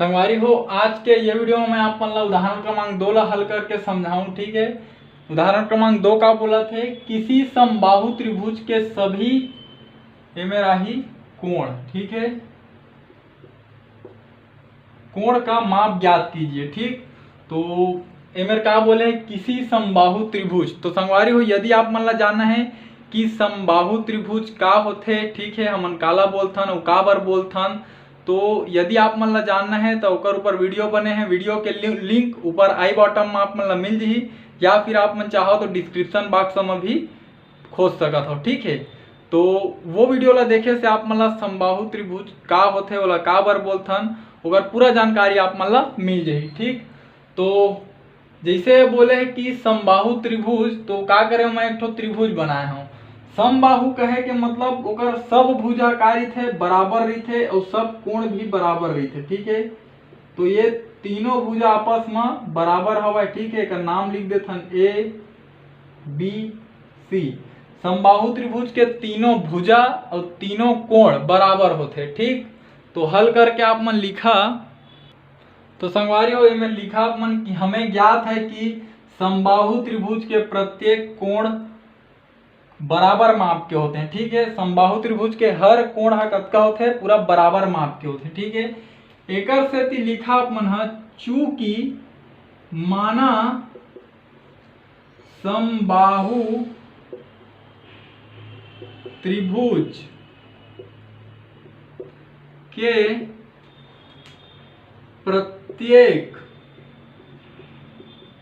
संगवारी हो, आज के ये वीडियो में आप मतलब उदाहरण क्रमांक 2 ला हल करके समझाऊं। ठीक है, उदाहरण क्रमांक 2 का बोला थे किसी समबाहु त्रिभुज के सभी एमेराही कोण, ठीक है, कोण का माप ज्ञात कीजिए। ठीक, तो एमेर का बोले किसी समबाहु त्रिभुज। तो संगवारी हो, यदि आप मन ला जानना है कि समबाहु त्रिभुज का होथे, ठीक है, हमन काला बोलथन और का बर बोलथन, तो यदि आप मन ला जानना है तो ओकर ऊपर वीडियो बने हैं। वीडियो के लिंक ऊपर आई बॉटम में आप मन ला मिल जाही, या फिर आप मन चाहो तो डिस्क्रिप्शन बॉक्स में भी खोज सकत हो। ठीक है, तो वो वीडियो ला देखे से आप मन ला समबाहु त्रिभुज का होथे, ओला का बर बोलथन, ओकर पूरा जानकारी आप मन ला मिल जाही। ठीक, तो जैसे बोले है कि समबाहु त्रिभुज, तो का करे मैं एक ठो त्रिभुज बनाए हूँ। समबाहु कहे के मतलब ओकर सब भुजा का रहिथे, बराबर रहिथे और सब कोण भी बराबर रहिथे। ठीक है, तो ये तीनों भुजा आपस में बराबर हवा। ठीक है, एकर नाम लिख देथन ए बी सी। समबाहु त्रिभुज के तीनों भुजा और तीनों कोण बराबर होते। ठीक, तो हल करके आप मन लिखा। तो संगवारी हो, इनमें लिखा मन कि हमें ज्ञात है कि समबाहु त्रिभुज के प्रत्येक कोण बराबर माप के होते हैं। ठीक है, समबाहु त्रिभुज के हर कोण हा कतका होते, पूरा बराबर माप के होते। ठीक है, एकर सेती लिखा मन हा चूंकि माना समबाहु त्रिभुज के प्रत्येक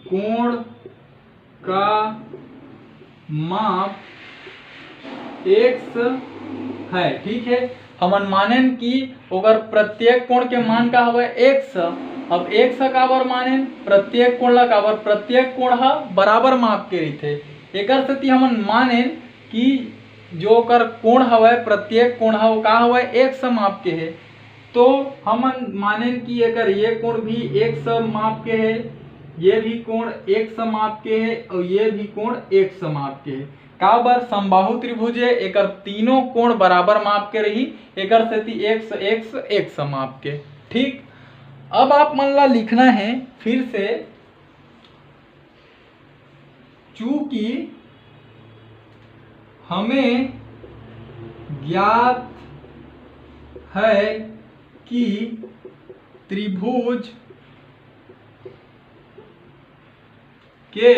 कोण का माप x है। ठीक है, हमन मानेन कि ओकर प्रत्येक कोण के मान का हवे x। अब x का बर मानेन प्रत्येक कोण ला का बर, प्रत्येक कोण हा बराबर माप के रहिथे। एकर सेती हमन मानेन कि जो ओकर कोण हवे, प्रत्येक कोण हा का हवे x माप के है। तो हमन मानेन कि एकर ये कोण भी x माप के है, ये भी कोण x माप के है और ये भी कोण x माप के है। का बर, समबाहु त्रिभुज है, एकर तीनों कोण बराबर माप के रही, एकर सेती x x x माप के। ठीक, अब आप मन ला लिखना है फिर से चूंकि हमें ज्ञात है कि त्रिभुज के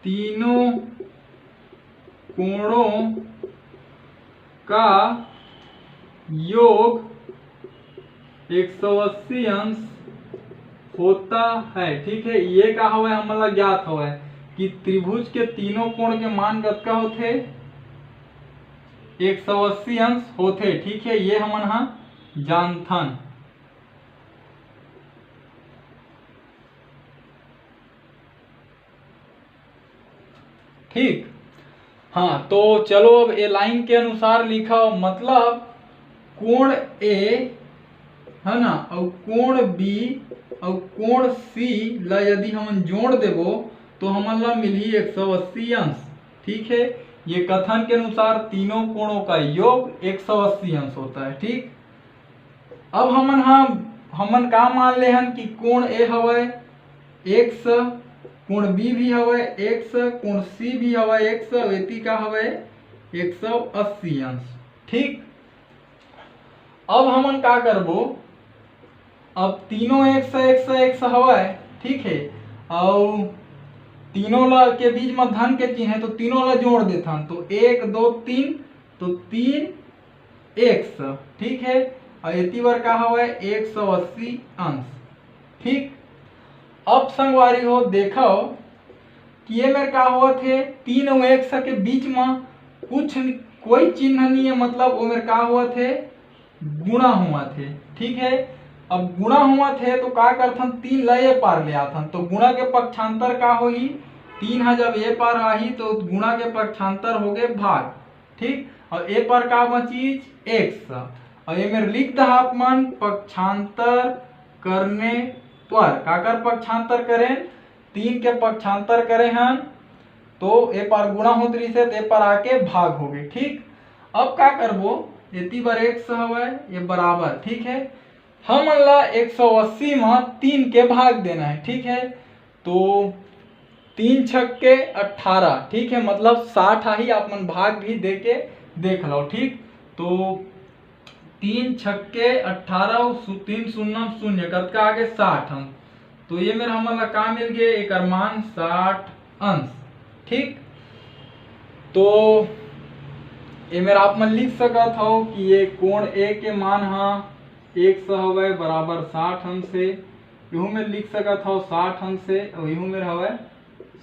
तीनों कोणों का योग 180 अंश होता है। ठीक है, ये का हवे हमला ज्ञात हवे कि त्रिभुज के तीनों कोण के मान कतका होथे, 180 अंश होथे। ठीक है, ये हमन हा जानथन। ठीक, हाँ, तो चलो अब ए लाइन के अनुसार लिखा, मतलब कोण ए है ना, और कोण बी और कोण सी ला यदि हम जोड़ देबो तो हमन ला मिली 180 अंश। ठीक है, ये कथन के अनुसार तीनों कोणों का योग 180 अंश होता है। ठीक, अब हमन का मान ले हन कि कोण ए हवे x, कोण बी भी हवे x, कोण सी भी हवे x, वेती का हवे 180 अंश। ठीक, अब हमन का करबो, अब तीनों x x x हवे। ठीक है, और तीनों ला के बीच में धन के चिन्ह है, तो तीनों ला जोड़ देथन, तो 1 2 3, तो 3 x। ठीक है, और एती बार का हवे 180 अंश। ठीक, अब संगवारी हो देखो कि ये मेरे का हुआ थे 3 और 1 के बीच में कुछ कोई चिन्ह नहीं है, मतलब वो मेरे का हुआ थे गुणा हुआ थे। ठीक है, अब गुणा हुआ थे तो का करथन, 3 ला ए पार ले आथन, तो गुणा के पक्षांतर का होही, 3 हा जब ए पार आही तो गुणा के पक्षांतर हो गए भाग। ठीक, और ए पर का बची x, और ये मेरे लिख दहा अपमान पक्षांतर करने पर का कर पक्षांतर करें, 3 के पक्षांतर करें हन तो ए पर गुणा होत रही से, ए पर आके भाग हो गए। ठीक, अब का करबो, एती बार x हवे ये बराबर। ठीक है, हमन ला 180 में 3 के भाग देना है, ठीक है। तो 3 छक्के 18, ठीक है, मतलब 60 आई। आप मन भाग भी दे के देख लो, ठीक। तो 3 छक्के 18 और 3 शून्य शून्य कतका आगे 60 अंश। तो ये मेरा हमन ला का मिल गए, एक मान 60 अंश, ठीक। तो ये मेरा आप मन लिख सकत हो कि ये कोण ए के मान हा 100 हवे बराबर 60 अंश से। यहू में लिख सकत हो 60 अंश से, और यहू में हवे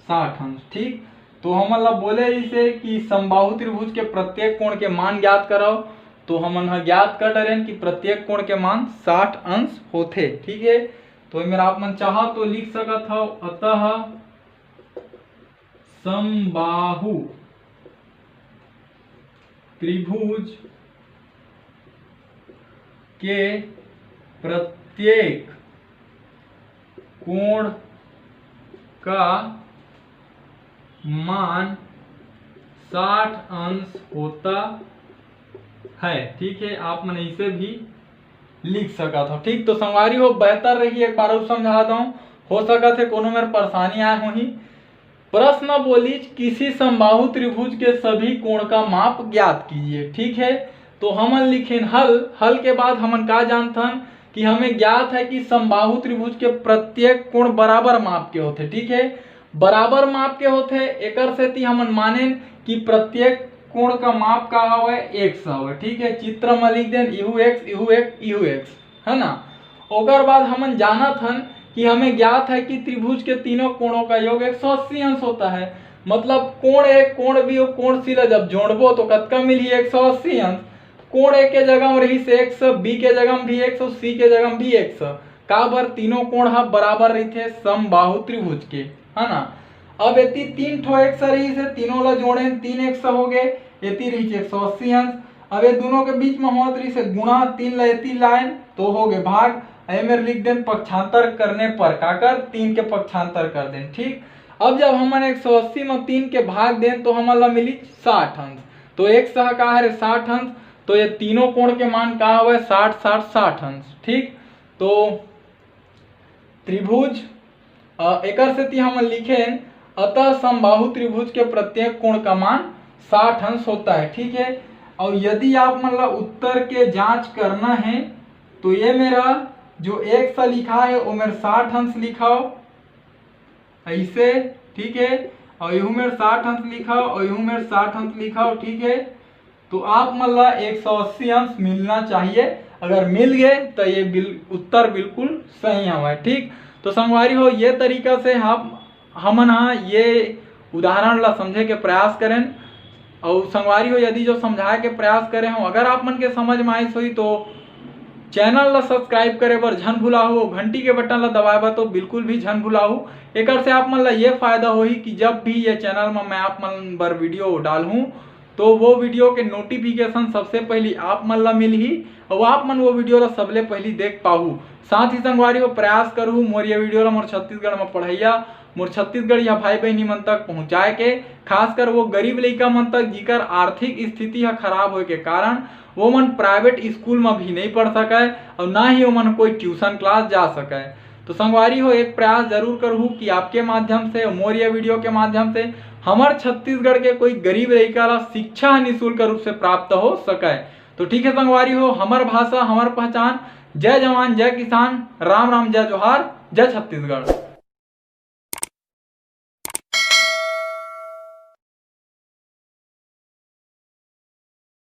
60 अंश, ठीक। तो हमन ला बोले इसे कि समबाहु त्रिभुज के प्रत्येक कोण के मान ज्ञात करो। तो हमन हा ज्ञात कर डरेन कि प्रत्येक कोण के मान 60 अंश होथे, ठीक है। तो मेरा आप मन चाहो तो लिख सकत हो, अतः समबाहु त्रिभुज के प्रत्येक कोण का मान 60 अंश होता है, ठीक है। आप मन इसे भी लिख सकत हो, ठीक। तो संगवारी हो बेहतर रही एक बार और समझा दूं, हो सकत है कोनो मेरे परेशानी आए हो ही। प्रश्न बोली किसी समबाहु त्रिभुज के सभी कोण का माप ज्ञात कीजिए, ठीक है। तो हमन लिखें हल के बाद हमन का जानथन कि हमें ज्ञात है कि समबाहु त्रिभुज के प्रत्येक कोण बराबर माप के होते, ठीक है। बराबर माप के होते एकर सेती हमन माने कि प्रत्येक कोण का माप का हवे x हवे, ठीक है। चित्र में लिख देन यू x है ना। ओकर बाद हमन जानत हन कि हमें ज्ञात है कि त्रिभुज के तीनों कोणों का योग 180 अंश होता है। मतलब कोण ए कोण बी और कोण सी ला जब जोड़बो तो कतका मिलही 180 अंश। कोण ए के जगह में रही से x, बी के जगह में भी x और सी के जगह में भी x। का बर तीनों कोण हा बराबर रही समबाहु त्रिभुज के, है ना। अब यदि 3 ठो x रही से तीनों ला जोड़े 3x हो गए, यति रही 180 अंश। अब ये दोनों के बीच में होत रही से गुणा 3 ला यति लाइन तो हो गए भाग। मेरे लिख दें पक्षांतर करने पर का कर 3 के पक्षांतर कर दें, ठीक। अब जब हमन 180 में 3 के भाग दें तो हमन ला मिली 60 अंश। तो एक सह का है 60 अंश। तो ये तीनों कोण के मान का हुआ 60 60 60 अंश, ठीक। तो त्रिभुज एकर से हम लिखें अतः समबाहु त्रिभुज के प्रत्येक कोण का मान 60 अंश होता है, ठीक है। और यदि आप मतलब उत्तर के जांच करना है तो ये मेरा जो एक सा लिखा है वो मेरे 60 अंश लिखाओ ऐसे, ठीक है। और यूं मेरे 60 अंश लिखाओ और यूं मेरे 60 अंश लिखाओ, ठीक है। तो आप मतलब 180 अंश मिलना चाहिए। अगर मिल गए तो ये उत्तर बिल्कुल सही है, ठीक। तो संगवारी हो ये तरीका से हमन ये उदाहरण ला समझे के प्रयास करें। और संगवारी हो यदि जो समझाए के प्रयास करे हो अगर आप मन के समझ में आइस हुई तो चैनल ला सब्सक्राइब करे बर झन भुलाहू, घंटी के बटन ला दबाए बर तो बिल्कुल भी झन भुलाहू। एकर से आप मन ला ये फायदा होही कि जब भी ये चैनल में मैं आप मन बर वीडियो डालूं तो वो वीडियो के नोटिफिकेशन सबसे पहले आप मन ला मिलही और आप मन वो वीडियो ला सबले पहले देख पाहू। साथ ही संगवारी हो प्रयास करूँ मोर ये वीडियो ला मोर छत्तीसगढ़ में पढ़ैया मोर छत्तीसगढ़ या भाई बहनी मन तक पहुँचाए के, खासकर वो गरीब लइका मन तक जिकर आर्थिक स्थिति है खराब होए के कारण वो मन प्राइवेट स्कूल में भी नहीं पढ़ सके और ना ही वो मन कोई ट्यूशन क्लास जा सके। तो संगवारी हो एक प्रयास जरूर करूँ कि आपके माध्यम से मोर ये वीडियो के माध्यम से हमार छत्तीसगढ़ के कोई गरीब लइका ला शिक्षा निःशुल्क रूप से प्राप्त हो सके। तो ठीक है संगवारी हो, हमार भाषा हमार पहचान। जय जवान जय किसान, राम राम जय जोहार, जय छत्तीसगढ़।